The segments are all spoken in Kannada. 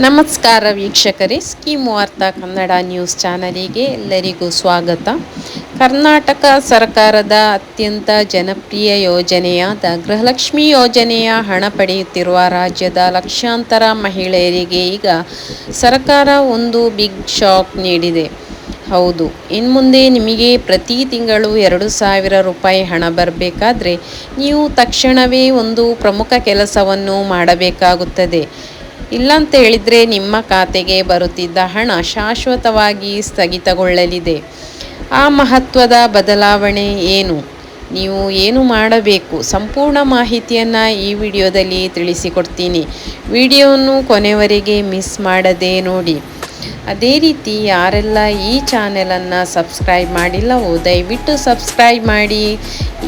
ನಮಸ್ಕಾರ ವೀಕ್ಷಕರೇ, ಸ್ಕೀಮ್ ವಾರ್ತಾ ಕನ್ನಡ ನ್ಯೂಸ್ ಚಾನಲಿಗೆ ಎಲ್ಲರಿಗೂ ಸ್ವಾಗತ. ಕರ್ನಾಟಕ ಸರ್ಕಾರದ ಅತ್ಯಂತ ಜನಪ್ರಿಯ ಯೋಜನೆಯಾದ ಗೃಹಲಕ್ಷ್ಮಿ ಯೋಜನೆಯ ಹಣ ಪಡೆಯುತ್ತಿರುವ ರಾಜ್ಯದ ಲಕ್ಷಾಂತರ ಮಹಿಳೆಯರಿಗೆ ಈಗ ಸರ್ಕಾರ ಒಂದು ಬಿಗ್ ಶಾಕ್ ನೀಡಿದೆ. ಹೌದು, ಇನ್ಮುಂದೆ ನಿಮಗೆ ಪ್ರತಿ ತಿಂಗಳು 2,000 ರೂಪಾಯಿ ಹಣ ಬರಬೇಕಾದ್ರೆ ನೀವು ತಕ್ಷಣವೇ ಒಂದು ಪ್ರಮುಖ ಕೆಲಸವನ್ನು ಮಾಡಬೇಕಾಗುತ್ತದೆ. ಇಲ್ಲಂತ ಹೇಳಿದರೆ ನಿಮ್ಮ ಖಾತೆಗೆ ಬರುತ್ತಿದ್ದ ಹಣ ಶಾಶ್ವತವಾಗಿ ಸ್ಥಗಿತಗೊಳ್ಳಲಿದೆ. ಆ ಮಹತ್ವದ ಬದಲಾವಣೆ ಏನು? ನೀವು ಏನು ಮಾಡಬೇಕು? ಸಂಪೂರ್ಣ ಮಾಹಿತಿಯನ್ನು ಈ ವಿಡಿಯೋದಲ್ಲಿ ತಿಳಿಸಿಕೊಡ್ತೀನಿ. ವಿಡಿಯೋವನ್ನು ಕೊನೆವರೆಗೆ ಮಿಸ್ ಮಾಡದೆ ನೋಡಿ. ಅದೇ ರೀತಿ ಯಾರೆಲ್ಲ ಈ ಚಾನೆಲನ್ನು ಸಬ್ಸ್ಕ್ರೈಬ್ ಮಾಡಿಲ್ಲವೋ ದಯವಿಟ್ಟು ಸಬ್ಸ್ಕ್ರೈಬ್ ಮಾಡಿ.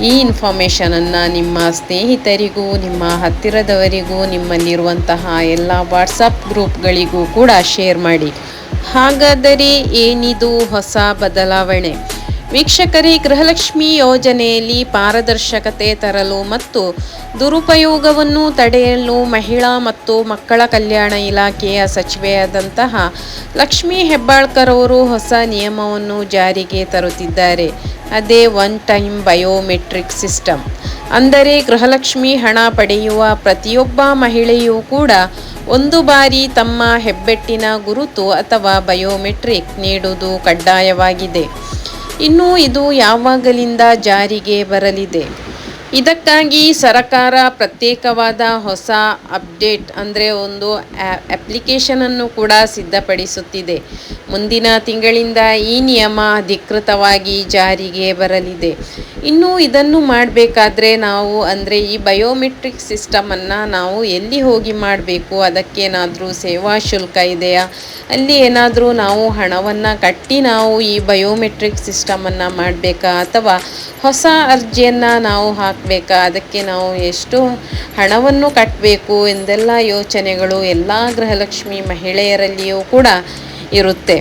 ಈ ಇನ್ಫಾರ್ಮೇಷನನ್ನು ನಿಮ್ಮ ಸ್ನೇಹಿತರಿಗೂ, ನಿಮ್ಮ ಹತ್ತಿರದವರಿಗೂ, ನಿಮ್ಮಲ್ಲಿರುವಂತಹ ಎಲ್ಲ ವಾಟ್ಸಪ್ ಗ್ರೂಪ್ಗಳಿಗೂ ಕೂಡ ಶೇರ್ ಮಾಡಿ. ಹಾಗಾದರೆ ಏನಿದು ಹೊಸ ಬದಲಾವಣೆ? ವೀಕ್ಷಕರೇ, ಗೃಹಲಕ್ಷ್ಮಿ ಯೋಜನೆಯಲ್ಲಿ ಪಾರದರ್ಶಕತೆ ತರಲು ಮತ್ತು ದುರುಪಯೋಗವನ್ನು ತಡೆಯಲು ಮಹಿಳಾ ಮತ್ತು ಮಕ್ಕಳ ಕಲ್ಯಾಣ ಇಲಾಖೆಯ ಸಚಿವೆಯಾದಂತಹ ಲಕ್ಷ್ಮೀ ಹೆಬ್ಬಾಳ್ಕರ್ ಅವರು ಹೊಸ ನಿಯಮವನ್ನು ಜಾರಿಗೆ ತರುತ್ತಿದ್ದಾರೆ. ಅದೇ ಒನ್ ಟೈಮ್ ಬಯೋಮೆಟ್ರಿಕ್ ಸಿಸ್ಟಮ್. ಅಂದರೆ ಗೃಹಲಕ್ಷ್ಮಿ ಹಣ ಪಡೆಯುವ ಪ್ರತಿಯೊಬ್ಬ ಮಹಿಳೆಯೂ ಕೂಡ ಒಂದು ಬಾರಿ ತಮ್ಮ ಹೆಬ್ಬೆಟ್ಟಿನ ಗುರುತು ಅಥವಾ ಬಯೋಮೆಟ್ರಿಕ್ ನೀಡುವುದು ಕಡ್ಡಾಯವಾಗಿದೆ. ಇನ್ನು ಇದು ಯಾವಾಗಲಿಂದ ಜಾರಿಗೆ ಬರಲಿದೆ? ಇದಕ್ಕಾಗಿ ಸರ್ಕಾರ ಪ್ರತ್ಯೇಕವಾದ ಹೊಸ ಅಪ್ಡೇಟ್ ಅಂದರೆ ಒಂದು ಅಪ್ಲಿಕೇಶನನ್ನು ಕೂಡ ಸಿದ್ಧಪಡಿಸುತ್ತಿದೆ. ಮುಂದಿನ ತಿಂಗಳಿಂದ ಈ ನಿಯಮ ಅಧಿಕೃತವಾಗಿ ಜಾರಿಗೆ ಬರಲಿದೆ. ಇನ್ನು ಇದನ್ನು ಮಾಡಬೇಕಾದ್ರೆ ನಾವು ಅಂದರೆ ಈ ಬಯೋಮೆಟ್ರಿಕ್ ಸಿಸ್ಟಮನ್ನು ನಾವು ಎಲ್ಲಿ ಹೋಗಿ ಮಾಡಬೇಕು? ಅದಕ್ಕೇನಾದರೂ ಸೇವಾ ಶುಲ್ಕ ಇದೆಯಾ? ಅಲ್ಲಿ ಏನಾದರೂ ನಾವು ಹಣವನ್ನು ಕಟ್ಟಿ ನಾವು ಈ ಬಯೋಮೆಟ್ರಿಕ್ ಸಿಸ್ಟಮನ್ನು ಮಾಡಬೇಕಾ? ಅಥವಾ ಹೊಸ ಅರ್ಜಿಯನ್ನು ನಾವು ಹಾಕಬೇಕಾ? ಅದಕ್ಕೆ ನಾವು ಎಷ್ಟು ಹಣವನ್ನು ಕಟ್ಟಬೇಕು ಎಂದೆಲ್ಲ ಯೋಚನೆಗಳು ಎಲ್ಲ ಗೃಹಲಕ್ಷ್ಮಿ ಮಹಿಳೆಯರಲ್ಲಿಯೂ ಕೂಡ ಇರುತ್ತೆ.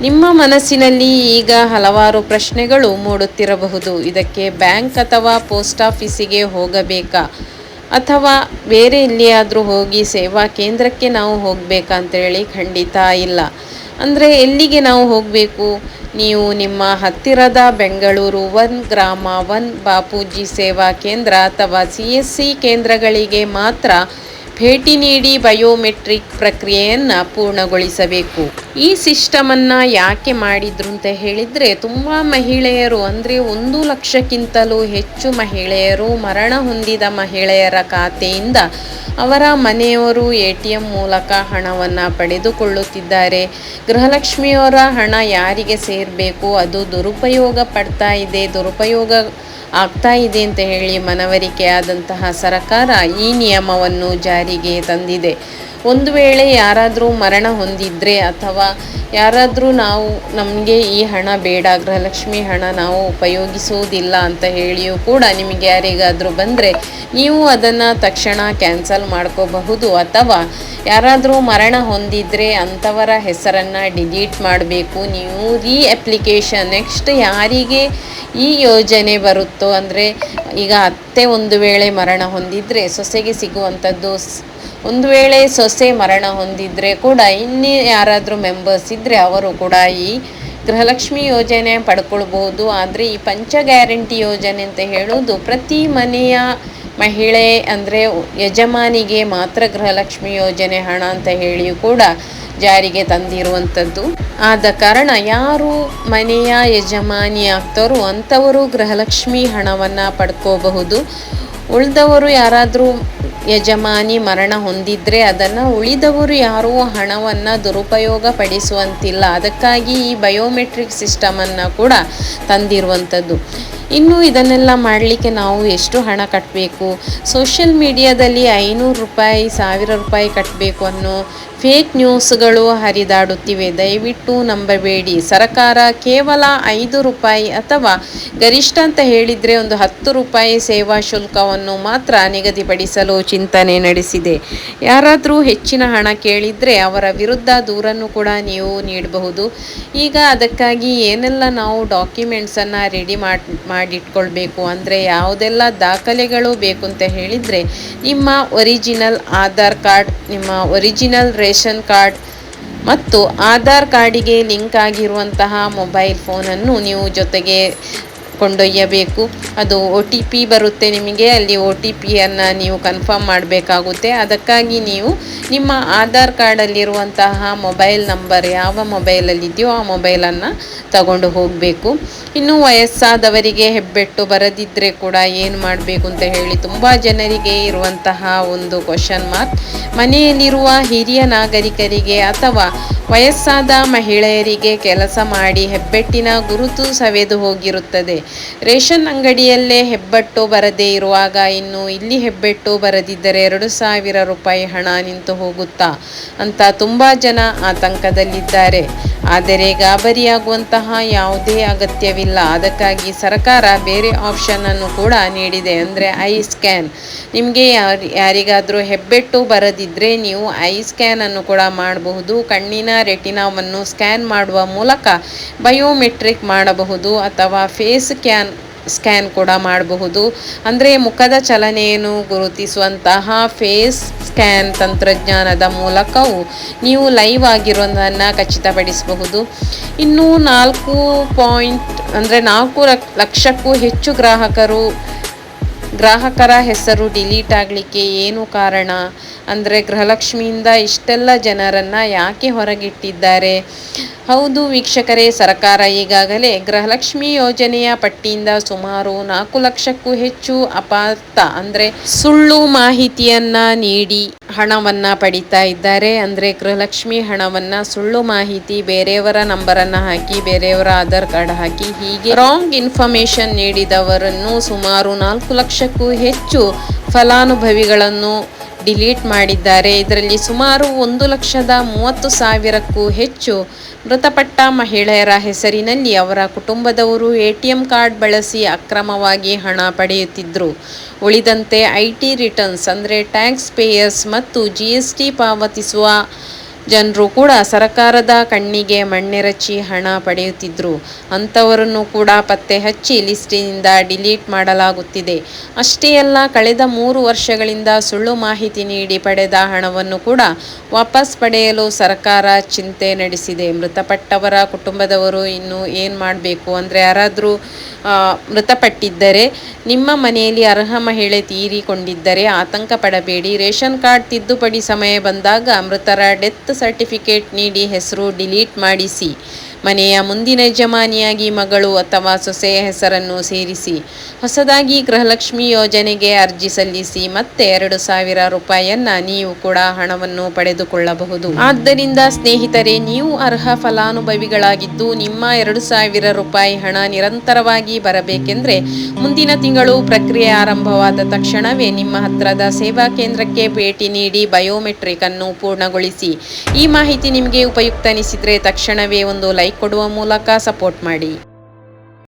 ನಿಮ್ಮ ಮನಸ್ಸಿನಲ್ಲಿ ಈಗ ಹಲವಾರು ಪ್ರಶ್ನೆಗಳು ಮೂಡುತ್ತಿರಬಹುದು. ಇದಕ್ಕೆ ಬ್ಯಾಂಕ್ ಅಥವಾ ಪೋಸ್ಟ್ ಆಫೀಸಿಗೆ ಹೋಗಬೇಕಾ? ಅಥವಾ ಬೇರೆ ಎಲ್ಲಿಯಾದರೂ ಹೋಗಿ ಸೇವಾ ಕೇಂದ್ರಕ್ಕೆ ನಾವು ಹೋಗಬೇಕಾ ಅಂತೇಳಿ? ಖಂಡಿತ ಇಲ್ಲ. ಅಂದರೆ ಎಲ್ಲಿಗೆ ನಾವು ಹೋಗಬೇಕು? ನೀವು ನಿಮ್ಮ ಹತ್ತಿರದ ಬೆಂಗಳೂರು 1 ಗ್ರಾಮ 1 ಬಾಪೂಜಿ ಸೇವಾ ಕೇಂದ್ರ ಅಥವಾ CSC ಕೇಂದ್ರಗಳಿಗೆ ಮಾತ್ರ ಭೇಟಿ ನೀಡಿ ಬಯೋಮೆಟ್ರಿಕ್ ಪ್ರಕ್ರಿಯೆಯನ್ನು ಪೂರ್ಣಗೊಳಿಸಬೇಕು. ಈ ಸಿಸ್ಟಮನ್ನು ಯಾಕೆ ಮಾಡಿದ್ರು ಅಂತ ಹೇಳಿದರೆ, ತುಂಬ ಮಹಿಳೆಯರು ಅಂದರೆ 1 ಲಕ್ಷಕ್ಕಿಂತಲೂ ಹೆಚ್ಚು ಮಹಿಳೆಯರು ಮರಣ ಹೊಂದಿದ ಮಹಿಳೆಯರ ಖಾತೆಯಿಂದ ಅವರ ಮನೆಯವರು ATM ಮೂಲಕ ಹಣವನ್ನು ಪಡೆದುಕೊಳ್ಳುತ್ತಿದ್ದಾರೆ. ಗೃಹಲಕ್ಷ್ಮಿಯವರ ಹಣ ಯಾರಿಗೆ ಸೇರಬೇಕು? ಅದು ದುರುಪಯೋಗ ಆಗ್ತಾ ಇದೆ ಅಂತ ಹೇಳಿ ಮನವರಿಕೆ ಆದಂತಹ ಸರ್ಕಾರ ಈ ನಿಯಮವನ್ನು ಜಾರಿಗೆ ತಂದಿದೆ. ಒಂದು ವೇಳೆ ಯಾರಾದರೂ ಮರಣ ಹೊಂದಿದ್ರೆ ಅಥವಾ ಯಾರಾದರೂ ನಮಗೆ ಈ ಹಣ ಬೇಡ, ಗೃಹಲಕ್ಷ್ಮಿ ಹಣ ನಾವು ಉಪಯೋಗಿಸುವುದಿಲ್ಲ ಅಂತ ಹೇಳಿಯೂ ಕೂಡ ನಿಮಗೆ ಯಾರಿಗಾದರೂ ಬಂದರೆ ನೀವು ಅದನ್ನು ತಕ್ಷಣ ಕ್ಯಾನ್ಸಲ್ ಮಾಡ್ಕೋಬಹುದು. ಅಥವಾ ಯಾರಾದರೂ ಮರಣ ಹೊಂದಿದ್ರೆ ಅಂಥವರ ಹೆಸರನ್ನು ಡಿಲೀಟ್ ಮಾಡಬೇಕು. ನೀವು ಈ ಅಪ್ಲಿಕೇಶನ್ ನೆಕ್ಸ್ಟ್ ಯಾರಿಗೆ ಈ ಯೋಜನೆ ಬರುತ್ತೋ, ಅಂದರೆ ಈಗ ಅತ್ತೆ ಒಂದು ವೇಳೆ ಮರಣ ಹೊಂದಿದರೆ ಸೊಸೆಗೆ ಸಿಗುವಂಥದ್ದು, ಒಂದು ವೇಳೆ ಸೊಸೆ ಮರಣ ಹೊಂದಿದರೆ ಕೂಡ ಇನ್ನೂ ಯಾರಾದರೂ ಮೆಂಬರ್ಸ್ ಇದ್ದರೆ ಅವರು ಕೂಡ ಈ ಗೃಹಲಕ್ಷ್ಮಿ ಯೋಜನೆ ಪಡ್ಕೊಳ್ಬೋದು. ಆದರೆ ಈ ಪಂಚ ಗ್ಯಾರಂಟಿ ಯೋಜನೆ ಅಂತ ಹೇಳೋದು ಪ್ರತಿ ಮನೆಯ ಮಹಿಳೆ ಅಂದರೆ ಯಜಮಾನಿಗೆ ಮಾತ್ರ ಗೃಹಲಕ್ಷ್ಮಿ ಯೋಜನೆ ಹಣ ಅಂತ ಹೇಳಿಯೂ ಕೂಡ ಜಾರಿಗೆ ತಂದಿರುವಂಥದ್ದು. ಆದ ಕಾರಣ ಯಾರು ಮನೆಯ ಯಜಮಾನಿ ಆಗ್ತಾರೋ ಅಂಥವರು ಗೃಹಲಕ್ಷ್ಮಿ ಹಣವನ್ನು ಪಡ್ಕೋಬಹುದು. ಉಳಿದವರು ಯಾರಾದರೂ ಯಜಮಾನಿ ಮರಣ ಹೊಂದಿದ್ರೆ ಅದನ್ನು ಉಳಿದವರು ಯಾರೂ ಹಣವನ್ನು ದುರುಪಯೋಗ ಪಡಿಸುವಂತಿಲ್ಲ. ಅದಕ್ಕಾಗಿ ಈ ಬಯೋಮೆಟ್ರಿಕ್ ಸಿಸ್ಟಮನ್ನು ಕೂಡ ತಂದಿರುವಂಥದ್ದು. ಇನ್ನು ಇದನ್ನೆಲ್ಲ ಮಾಡಲಿಕ್ಕೆ ನಾವು ಎಷ್ಟು ಹಣ ಕಟ್ಟಬೇಕು? ಸೋಷಿಯಲ್ ಮೀಡಿಯಾದಲ್ಲಿ 500 ರೂಪಾಯಿ 1000 ರೂಪಾಯಿ ಕಟ್ಟಬೇಕು ಅನ್ನೋ ಫೇಕ್ ನ್ಯೂಸ್ಗಳು ಹರಿದಾಡುತ್ತಿವೆ. ದಯವಿಟ್ಟು ನಂಬಬೇಡಿ. ಸರ್ಕಾರ ಕೇವಲ 5 ರೂಪಾಯಿ ಅಥವಾ ಗರಿಷ್ಠ ಅಂತ ಹೇಳಿದರೆ ಒಂದು 10 ರೂಪಾಯಿ ಸೇವಾ ಶುಲ್ಕವನ್ನು ಮಾತ್ರ ನಿಗದಿಪಡಿಸಲು ಚಿಂತನೆ ನಡೆಸಿದೆ. ಯಾರಾದರೂ ಹೆಚ್ಚಿನ ಹಣ ಕೇಳಿದರೆ ಅವರ ವಿರುದ್ಧ ದೂರನ್ನು ಕೂಡ ನೀವು ನೀಡಬಹುದು. ಈಗ ಅದಕ್ಕಾಗಿ ಏನೆಲ್ಲ ನಾವು ಡಾಕ್ಯುಮೆಂಟ್ಸನ್ನು ರೆಡಿ ಮಾಡಿಟ್ಕೊಳ್ಬೇಕು ಅಂದರೆ ಯಾವುದೆಲ್ಲ ದಾಖಲೆಗಳು ಬೇಕು ಅಂತ ಹೇಳಿದರೆ ನಿಮ್ಮ ಒರಿಜಿನಲ್ ಆಧಾರ್ ಕಾರ್ಡ್, ನಿಮ್ಮ ಒರಿಜಿನಲ್ ರೇಷನ್ ಕಾರ್ಡ್ ಮತ್ತು ಆಧಾರ್ ಕಾರ್ಡಿಗೆ ಲಿಂಕ್ ಆಗಿರುವಂತಹ ಮೊಬೈಲ್ ಫೋನನ್ನು ನೀವು ಜೊತೆಗೆ ಕೊಂಡೊಯ್ಯಬೇಕು. ಅದು OTP ಬರುತ್ತೆ ನಿಮಗೆ, ಅಲ್ಲಿ OTPಯನ್ನು ನೀವು ಕನ್ಫರ್ಮ್ ಮಾಡಬೇಕಾಗುತ್ತೆ. ಅದಕ್ಕಾಗಿ ನೀವು ನಿಮ್ಮ ಆಧಾರ್ ಕಾರ್ಡಲ್ಲಿರುವಂತಹ ಮೊಬೈಲ್ ನಂಬರ್ ಯಾವ ಮೊಬೈಲಲ್ಲಿದೆಯೋ ಆ ಮೊಬೈಲನ್ನು ತಗೊಂಡು ಹೋಗಬೇಕು. ಇನ್ನು ವಯಸ್ಸಾದವರಿಗೆ ಹೆಬ್ಬೆಟ್ಟು ಬರದಿದ್ದರೆ ಕೂಡ ಏನು ಮಾಡಬೇಕು ಅಂತ ಹೇಳಿ ತುಂಬ ಜನರಿಗೆ ಇರುವಂತಹ ಒಂದು ಕ್ವಶನ್ ಮಾರ್ಕ್. ಮನೆಯಲ್ಲಿರುವ ಹಿರಿಯ ನಾಗರಿಕರಿಗೆ ಅಥವಾ ವಯಸ್ಸಾದ ಮಹಿಳೆಯರಿಗೆ ಕೆಲಸ ಮಾಡಿ ಹೆಬ್ಬೆಟ್ಟಿನ ಗುರುತು ಸವೆದು ಹೋಗಿರುತ್ತದೆ. ರೇಷನ್ ಅಂಗಡಿಯಲ್ಲೇ ಹೆಬ್ಬೆಟ್ಟು ಬರದೇ ಇರುವಾಗ ಇನ್ನು ಇಲ್ಲಿ ಹೆಬ್ಬೆಟ್ಟು ಬರದಿದ್ದರೆ 2,000 ರೂಪಾಯಿ ಹಣ ನಿಂತು ಹೋಗುತ್ತಾ ಅಂತ ತುಂಬ ಜನ ಆತಂಕದಲ್ಲಿದ್ದಾರೆ. ಆದರೆ ಗಾಬರಿಯಾಗುವಂತಹ ಯಾವುದೇ ಅಗತ್ಯವಿಲ್ಲ. ಅದಕ್ಕಾಗಿ ಸರ್ಕಾರ ಬೇರೆ ಆಪ್ಷನನ್ನು ಕೂಡ ನೀಡಿದೆ, ಅಂದರೆ ಐ ಸ್ಕ್ಯಾನ್. ನಿಮಗೆ ಯಾರಿಗಾದರೂ ಹೆಬ್ಬೆಟ್ಟು ಬರದಿದ್ದರೆ ನೀವು ಐ ಸ್ಕ್ಯಾನನ್ನು ಕೂಡ ಮಾಡಬಹುದು. ಕಣ್ಣಿನ ರೆಟಿನಾವನ್ನು ಸ್ಕ್ಯಾನ್ ಮಾಡುವ ಮೂಲಕ ಬಯೋಮೆಟ್ರಿಕ್ ಮಾಡಬಹುದು ಅಥವಾ ಫೇಸ್ ಸ್ಕ್ಯಾನ್ ಕೂಡ ಮಾಡಬಹುದು. ಅಂದರೆ ಮುಖದ ಚಲನೆಯನ್ನು ಗುರುತಿಸುವಂತಹ ಫೇಸ್ ಸ್ಕ್ಯಾನ್ ತಂತ್ರಜ್ಞಾನದ ಮೂಲಕವೂ ನೀವು ಲೈವ್ ಆಗಿರೋದನ್ನು ಖಚಿತಪಡಿಸಬಹುದು. ಇನ್ನು 4 ಲಕ್ಷಕ್ಕೂ ಹೆಚ್ಚು ಗ್ರಾಹಕರ ಹೆಸರು ಡಿಲೀಟ್ ಆಗಲಿಕ್ಕೆ ಏನು ಕಾರಣ? ಅಂದರೆ ಗೃಹಲಕ್ಷ್ಮಿಯಿಂದ ಇಷ್ಟೆಲ್ಲ ಜನರನ್ನು ಯಾಕೆ ಹೊರಗಿಟ್ಟಿದ್ದಾರೆ? ಹೌದು ವೀಕ್ಷಕರೇ, ಸರ್ಕಾರ ಈಗಾಗಲೇ ಗೃಹಲಕ್ಷ್ಮಿ ಯೋಜನೆಯ ಪಟ್ಟಿಯಿಂದ ಸುಮಾರು 4 ಲಕ್ಷಕ್ಕೂ ಹೆಚ್ಚು ಅಂದರೆ ಸುಳ್ಳು ಮಾಹಿತಿಯನ್ನು ನೀಡಿ ಹಣವನ್ನು ಪಡಿತಾ ಇದ್ದಾರೆ. ಅಂದರೆ ಗೃಹಲಕ್ಷ್ಮಿ ಹಣವನ್ನು ಸುಳ್ಳು ಮಾಹಿತಿ, ಬೇರೆಯವರ ನಂಬರನ್ನು ಹಾಕಿ, ಬೇರೆಯವರ ಆಧಾರ್ ಕಾರ್ಡ್ ಹಾಕಿ, ಹೀಗೆ ರಾಂಗ್ ಇನ್ಫಾರ್ಮೇಷನ್ ನೀಡಿದವರನ್ನು ಸುಮಾರು 4 ಲಕ್ಷಕ್ಕೂ ಹೆಚ್ಚು ಫಲಾನುಭವಿಗಳನ್ನು ಡಿಲೀಟ್ ಮಾಡಿದ್ದಾರೆ. ಇದರಲ್ಲಿ ಸುಮಾರು 1,30,000ಕ್ಕೂ ಹೆಚ್ಚು ಮೃತಪಟ್ಟ ಮಹಿಳೆಯರ ಹೆಸರಿನಲ್ಲಿ ಅವರ ಕುಟುಂಬದವರು ATM ಕಾರ್ಡ್ ಬಳಸಿ ಅಕ್ರಮವಾಗಿ ಹಣ ಪಡೆಯುತ್ತಿದ್ದರು. ಉಳಿದಂತೆ IT ರಿಟರ್ನ್ಸ್ ಅಂದರೆ ಟ್ಯಾಕ್ಸ್ ಪೇಯರ್ಸ್ ಮತ್ತು GST ಪಾವತಿಸುವ ಜನರು ಕೂಡ ಸರ್ಕಾರದ ಕಣ್ಣಿಗೆ ಮಣ್ಣೆರಚಿ ಹಣ ಪಡೆಯುತ್ತಿದ್ದರು. ಅಂಥವರನ್ನು ಕೂಡ ಪತ್ತೆ ಹಚ್ಚಿ ಲಿಸ್ಟಿನಿಂದ ಡಿಲೀಟ್ ಮಾಡಲಾಗುತ್ತಿದೆ. ಅಷ್ಟೇ ಅಲ್ಲ, ಕಳೆದ 3 ವರ್ಷಗಳಿಂದ ಸುಳ್ಳು ಮಾಹಿತಿ ನೀಡಿ ಪಡೆದ ಹಣವನ್ನು ಕೂಡ ವಾಪಸ್ ಪಡೆಯಲು ಸರ್ಕಾರ ಚಿಂತೆ ನಡೆಸಿದೆ. ಮೃತಪಟ್ಟವರ ಕುಟುಂಬದವರು ಇನ್ನು ಏನು ಮಾಡಬೇಕು ಅಂದರೆ, ಯಾರಾದರೂ ಮೃತಪಟ್ಟಿದ್ದರೆ, ನಿಮ್ಮ ಮನೆಯಲ್ಲಿ ಅರ್ಹ ಮಹಿಳೆ ತೀರಿಕೊಂಡಿದ್ದರೆ ಆತಂಕ ಪಡಬೇಡಿ. ರೇಷನ್ ಕಾರ್ಡ್ ತಿದ್ದುಪಡಿ ಸಮಯ ಬಂದಾಗ ಮೃತರ ಡೆತ್ ಸರ್ಟಿಫಿಕೇಟ್ ನೀಡಿ ಹೆಸರು ಡಿಲೀಟ್ ಮಾಡಿಸಿ. ಮನೆಯ ಮುಂದಿನ ಯಜಮಾನಿಯಾಗಿ ಮಗಳು ಅಥವಾ ಸೊಸೆಯ ಹೆಸರನ್ನು ಸೇರಿಸಿ. ಹೊಸದಾಗಿ ಗೃಹಲಕ್ಷ್ಮಿ ಯೋಜನೆಗೆ ಅರ್ಜಿ ಸಲ್ಲಿಸಿ. ಮತ್ತೆ 2,000 ರೂಪಾಯಿಯನ್ನು ನೀವು ಕೂಡ ಹಣವನ್ನು ಪಡೆದುಕೊಳ್ಳಬಹುದು. ಆದ್ದರಿಂದ ಸ್ನೇಹಿತರೆ, ನೀವು ಅರ್ಹ ಫಲಾನುಭವಿಗಳಾಗಿದ್ದು ನಿಮ್ಮ 2,000 ರೂಪಾಯಿ ಹಣ ನಿರಂತರವಾಗಿ ಬರಬೇಕೆಂದರೆ ಮುಂದಿನ ತಿಂಗಳು ಪ್ರಕ್ರಿಯೆ ಆರಂಭವಾದ ತಕ್ಷಣವೇ ನಿಮ್ಮ ಹತ್ತಿರದ ಸೇವಾ ಕೇಂದ್ರಕ್ಕೆ ಭೇಟಿ ನೀಡಿ ಬಯೋಮೆಟ್ರಿಕ್ ಅನ್ನು ಪೂರ್ಣಗೊಳಿಸಿ. ಈ ಮಾಹಿತಿ ನಿಮಗೆ ಉಪಯುಕ್ತ ಅನಿಸಿದರೆ ತಕ್ಷಣವೇ ಒಂದು ಲೈಕ್ ಕೊಡುವ ಮೂಲಕ ಸಪೋರ್ಟ್ ಮಾಡಿ.